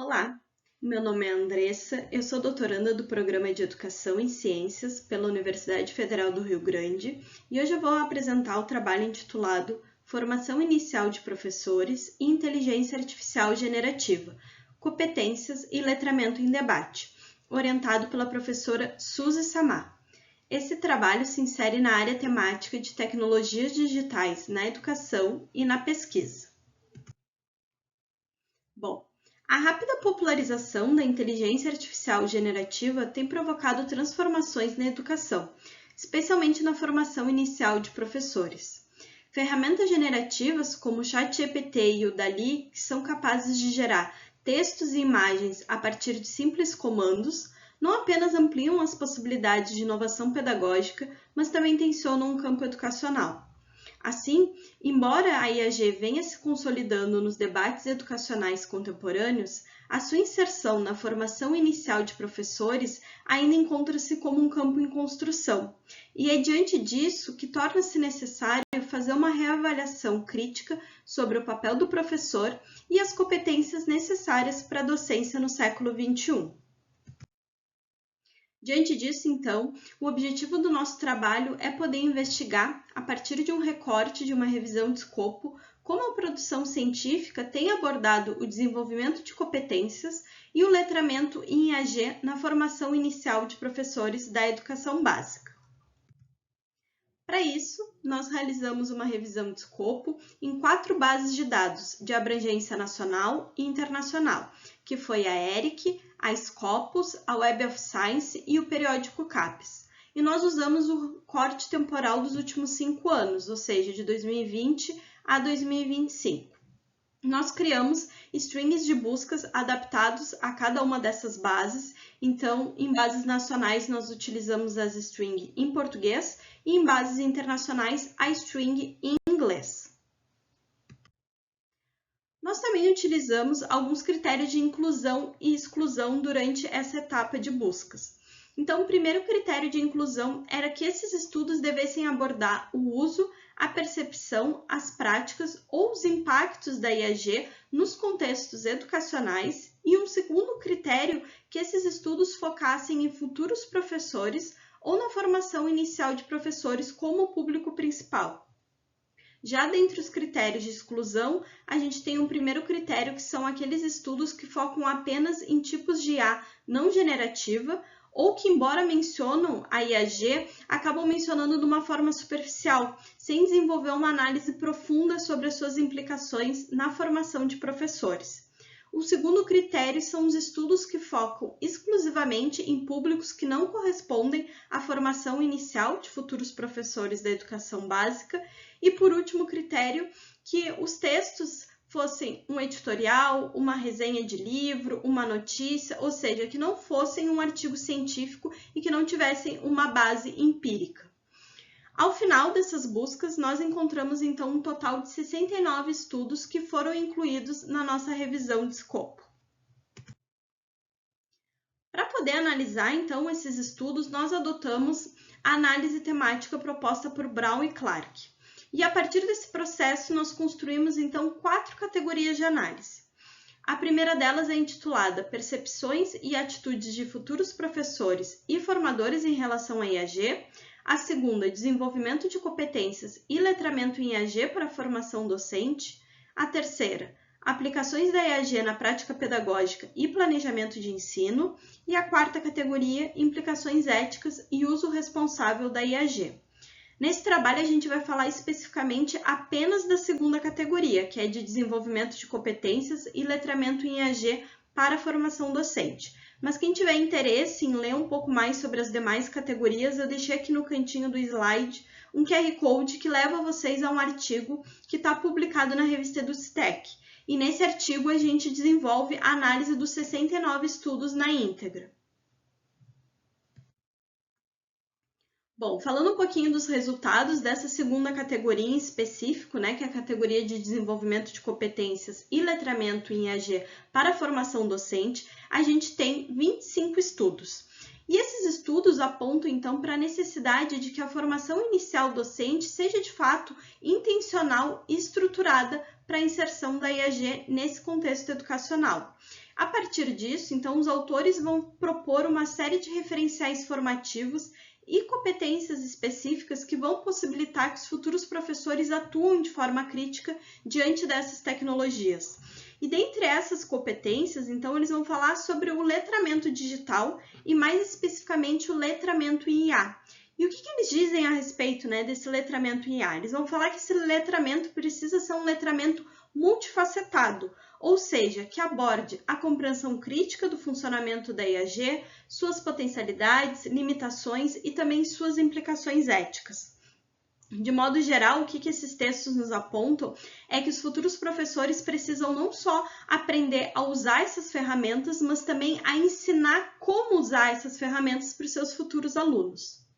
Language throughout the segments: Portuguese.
Olá, meu nome é Andressa, eu sou doutoranda do Programa de Educação em Ciências pela Universidade Federal do Rio Grande e hoje eu vou apresentar o trabalho intitulado Formação Inicial de Professores e Inteligência Artificial Generativa, Competências e Letramento em Debate, orientado pela professora Suzy Samar. Esse trabalho se insere na área temática de tecnologias digitais na educação e na pesquisa. Bom, a rápida popularização da inteligência artificial generativa tem provocado transformações na educação, especialmente na formação inicial de professores. Ferramentas generativas como o ChatGPT e o DALL-E, que são capazes de gerar textos e imagens a partir de simples comandos, não apenas ampliam as possibilidades de inovação pedagógica, mas também tensionam o campo educacional. Assim, embora a IAG venha se consolidando nos debates educacionais contemporâneos, a sua inserção na formação inicial de professores ainda encontra-se como um campo em construção, e é diante disso que torna-se necessário fazer uma reavaliação crítica sobre o papel do professor e as competências necessárias para a docência no século XXI. Diante disso, então, o objetivo do nosso trabalho é poder investigar, a partir de um recorte de uma revisão de escopo, como a produção científica tem abordado o desenvolvimento de competências e o letramento em IAG na formação inicial de professores da educação básica. Para isso, nós realizamos uma revisão de escopo em 4 bases de dados de abrangência nacional e internacional, que foi a ERIC, a Scopus, a Web of Science e o periódico CAPES. E nós usamos o corte temporal dos últimos 5 anos, ou seja, de 2020 a 2025. Nós criamos strings de buscas adaptados a cada uma dessas bases. Então, em bases nacionais, nós utilizamos as strings em português e em bases internacionais, a string em inglês. Nós também utilizamos alguns critérios de inclusão e exclusão durante essa etapa de buscas. Então, o primeiro critério de inclusão era que esses estudos devessem abordar o uso, a percepção, as práticas ou os impactos da IAG nos contextos educacionais, e um segundo critério que esses estudos focassem em futuros professores ou na formação inicial de professores como público principal. Já dentre os critérios de exclusão, a gente tem um primeiro critério que são aqueles estudos que focam apenas em tipos de IA não generativa ou que, embora mencionam a IAG, acabam mencionando de uma forma superficial, sem desenvolver uma análise profunda sobre as suas implicações na formação de professores. O segundo critério são os estudos que focam exclusivamente em públicos que não correspondem à formação inicial de futuros professores da educação básica. E, por último critério, que os textos fossem um editorial, uma resenha de livro, uma notícia, ou seja, que não fossem um artigo científico e que não tivessem uma base empírica. Ao final dessas buscas, nós encontramos então um total de 69 estudos que foram incluídos na nossa revisão de escopo. Para poder analisar então esses estudos, nós adotamos a análise temática proposta por Brown e Clark. E a partir desse processo, nós construímos então 4 categorias de análise. A primeira delas é intitulada Percepções e Atitudes de Futuros Professores e Formadores em relação à IAG. A segunda, Desenvolvimento de Competências e Letramento em IAG para a Formação Docente. A terceira, Aplicações da IAG na Prática Pedagógica e Planejamento de Ensino. E a quarta categoria, Implicações Éticas e Uso Responsável da IAG. Nesse trabalho, a gente vai falar especificamente apenas da segunda categoria, que é de desenvolvimento de competências e letramento em IAG para a formação docente. Mas quem tiver interesse em ler um pouco mais sobre as demais categorias, eu deixei aqui no cantinho do slide um QR Code que leva vocês a um artigo que está publicado na revista EduCitec. E nesse artigo a gente desenvolve a análise dos 69 estudos na íntegra. Bom, falando um pouquinho dos resultados dessa segunda categoria em específico, que é a categoria de desenvolvimento de competências e letramento em IAG para a formação docente, a gente tem 25 estudos. E esses estudos apontam, então, para a necessidade de que a formação inicial docente seja, de fato, intencional e estruturada para a inserção da IAG nesse contexto educacional. A partir disso, então, os autores vão propor uma série de referenciais formativos e competências específicas que vão possibilitar que os futuros professores atuem de forma crítica diante dessas tecnologias. E dentre essas competências, então, eles vão falar sobre o letramento digital e, mais especificamente, o letramento em IA. E o que eles dizem a respeito, desse letramento em IA? Eles vão falar que esse letramento precisa ser um letramento multifacetado, ou seja, que aborde a compreensão crítica do funcionamento da IAG, suas potencialidades, limitações e também suas implicações éticas. De modo geral, o que esses textos nos apontam é que os futuros professores precisam não só aprender a usar essas ferramentas, mas também a ensinar como usar essas ferramentas para os seus futuros alunos.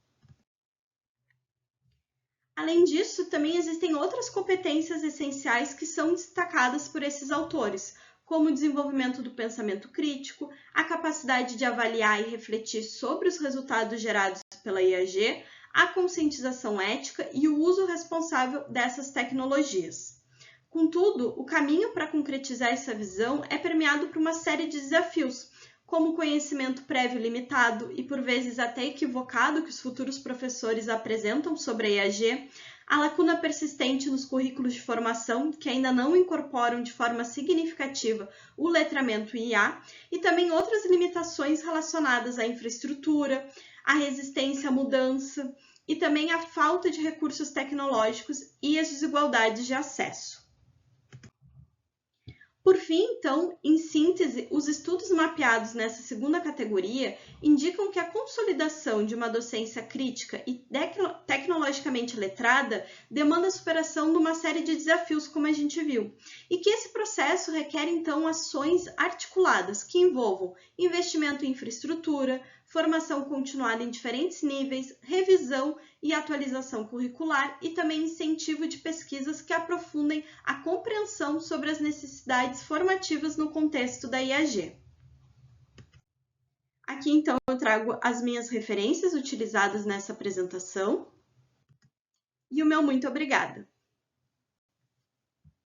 Além disso, também existem outras competências essenciais que são destacadas por esses autores, como o desenvolvimento do pensamento crítico, a capacidade de avaliar e refletir sobre os resultados gerados pela IAG, a conscientização ética e o uso responsável dessas tecnologias. Contudo, o caminho para concretizar essa visão é permeado por uma série de desafios, como o conhecimento prévio limitado e por vezes até equivocado que os futuros professores apresentam sobre a IAG, a lacuna persistente nos currículos de formação, que ainda não incorporam de forma significativa o letramento em IA, e também outras limitações relacionadas à infraestrutura, à resistência à mudança e também à falta de recursos tecnológicos e as desigualdades de acesso. Por fim, então, em síntese, os estudos mapeados nessa segunda categoria indicam que a consolidação de uma docência crítica e tecnologicamente letrada demanda a superação de uma série de desafios, como a gente viu, e que esse processo requer, então, ações articuladas que envolvam investimento em infraestrutura, formação continuada em diferentes níveis, revisão e atualização curricular e também incentivo de pesquisas que aprofundem a compreensão sobre as necessidades formativas no contexto da IAG. Aqui, então, eu trago as minhas referências utilizadas nessa apresentação e o meu muito obrigada.